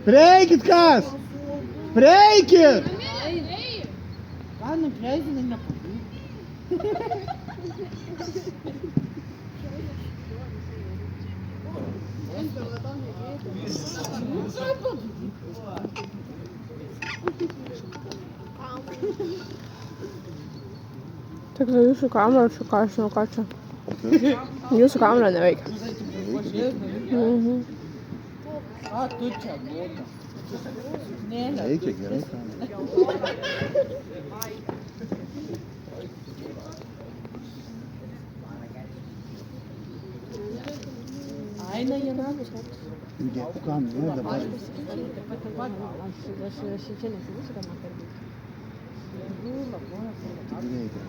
Prieikit kas! Prieikit! Ką nupreizini nepavyko? Tik tai jūsų kamera čia ką aš žinau ką čia. Jūsų kamera neveikia. A, tu čia būtų. Reikia gerai. Aina jie nagus. Dėkui kam, ne dabar. Aš čia nesivysiu, kad man kalbėti.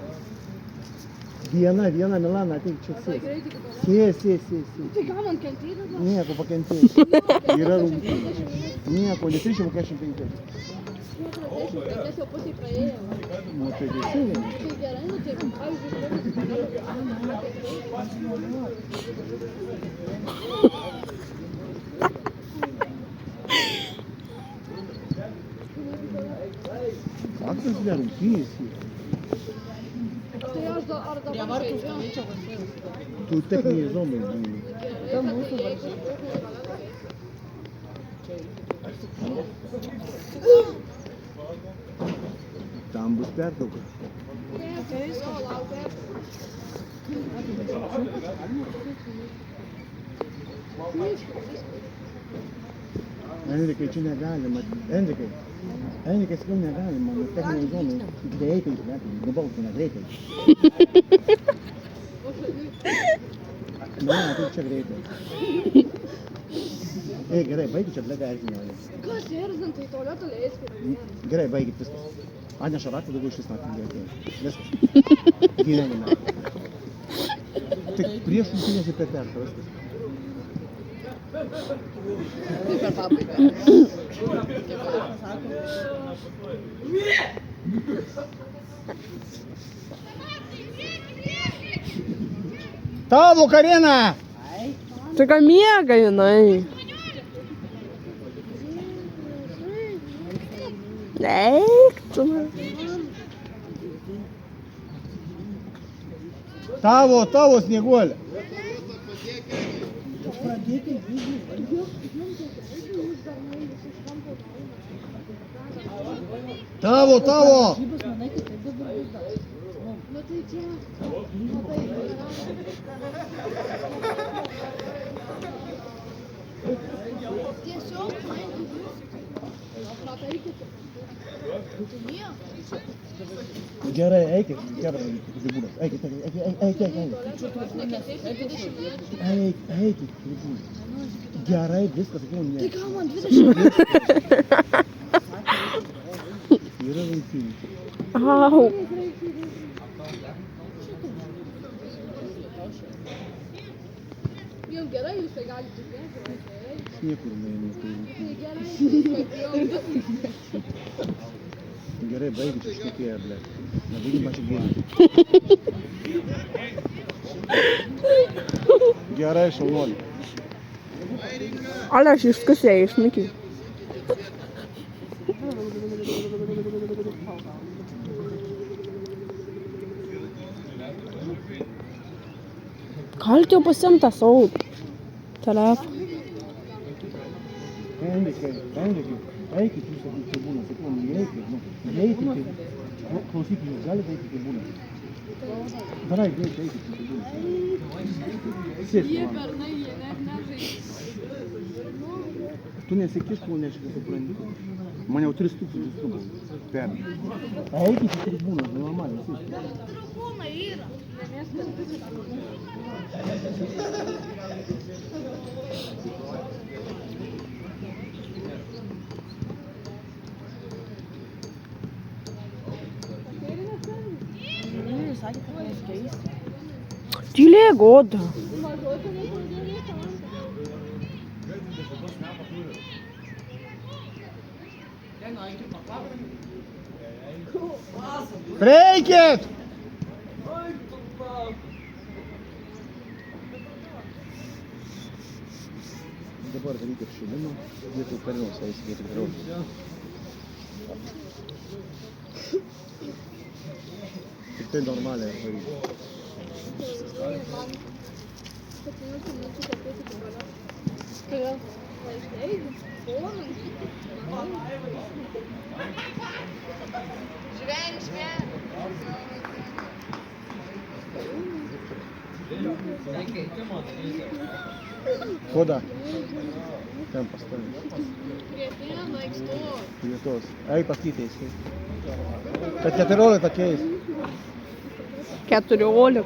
Viena, Milana, ateik čia sės. Sės. Tai ką man kentėti dabar? Nieko pakentėsi. Yra rungtynės. Nieko, ne 345. Reikės jau pusėj praėjo. Nu, tai teisingai. Tai gerai, nu tai pavyzdžiui, Faktas ne rungtynės. tai aš ar Prie dabar vartų žaidžiu? stovėčiau varžybų. Tu techniniai zonai būni. Ta mūsų varžybų. Tam bus pertrauka. Enrikai, čia negalima. Enrikai, sakau, negalima. Nu, techniniai zonai. Greitai, nubausime greitai. Ne, tai čia greitai. Ei, gerai, baigi čia, blega, erzinė. Kas erzintai, tualetą leiskit. Gerai, baigit viskas. Atneša raktą, daugiau šis naktį atėjo. Viskas. Gyvenime. Tik prieš rungtynės ir per pertrauką, viskas. Tai per pabaigą. Tavo, Karina! Tai ką miega jinai. Eik tu. Tavo snieguolė. Tavo! Varžybos, manai, kad taip dabar bus dar. Nu tai čia. Nu tai tiesiog paimkit jūs. Pataikit. Tai nieko. Gerai, eikit. Gerai, tribūnas. Eikit. Aš nekentėsiu 20 metų. Eikit, tribūnas. Gerai, viskas, sakau, Tai ne. ką man 20 Yra rungtynės. Au. Jums gerai, jūs tai galite tikėti. Aš niekur neinu. Tai gerai, kad Gerai, baigi čia šnekėję, ble. Nebaigi man čia gėdyti. Gerai, šaunuolį. Ale aš išskasėjai iš Mikį. Galit jau pasiimt tą savo telefoną. Enrikai, eikit jūs į tribūną, sakau, neikit. Klausykit, jūs galite eiti į tribūną. Darai, greitai eikit į tribūną. Sėsk jie man. bernai, jie net nežaidžia. Tu nesikišk, kol nesupranti. Man jau 3000 skubų. Eikit į tribūną, normaliai, sėsk. Tribūna yra. Sakė, kad neskeisti. Tylėk, Goda. Prieikit! dabar daryti apšilimą, vietoj karinos, eis vietoj karinos. Tik tai normaliai daryti. Kodėl? Žvenčia. Koda? Ten pastavi. Prie pieno aikštos. Prie tos. Ei, pakytais. Kad 14 keis. 14.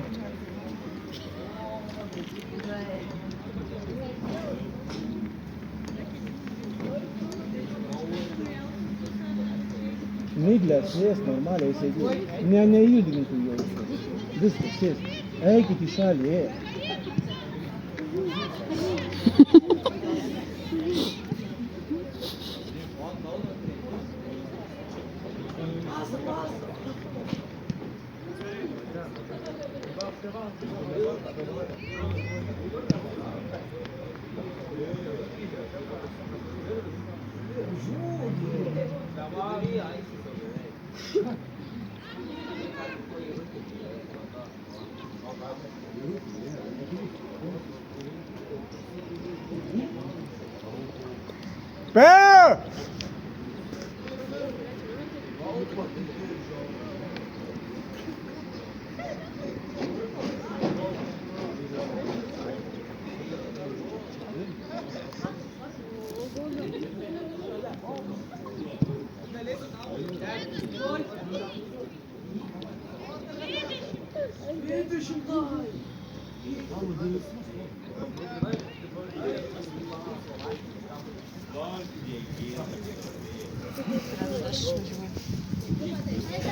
Miglę sės normaliai sėdėti. Nejudinti jau. Viskas sės. Eikit į šalį, Pé!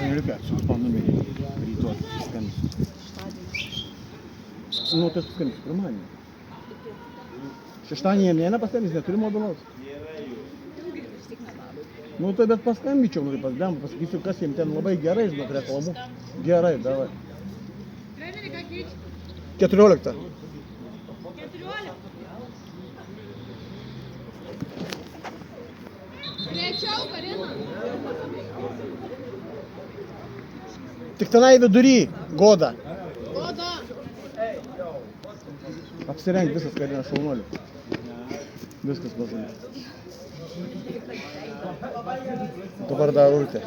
Liukia, siūs man numerį. Rytoj skambinsiu. Nu, tai skambinsiu pirmadienį. Šeštadienį mėne paskambinsiu, neturi mobilaus. Nu, tai bet paskambinčiau, nu, tai pasdėm, pasakysiu, kas jiems ten labai gerai, žinok, reklamų. Gerai, davai. 14. Lėčiau, Karina. Tik tenai vidury, Goda. Goda. Apsirenk visas Karina šaunuolių. Viskas pažalia. Dabar dar Urtė.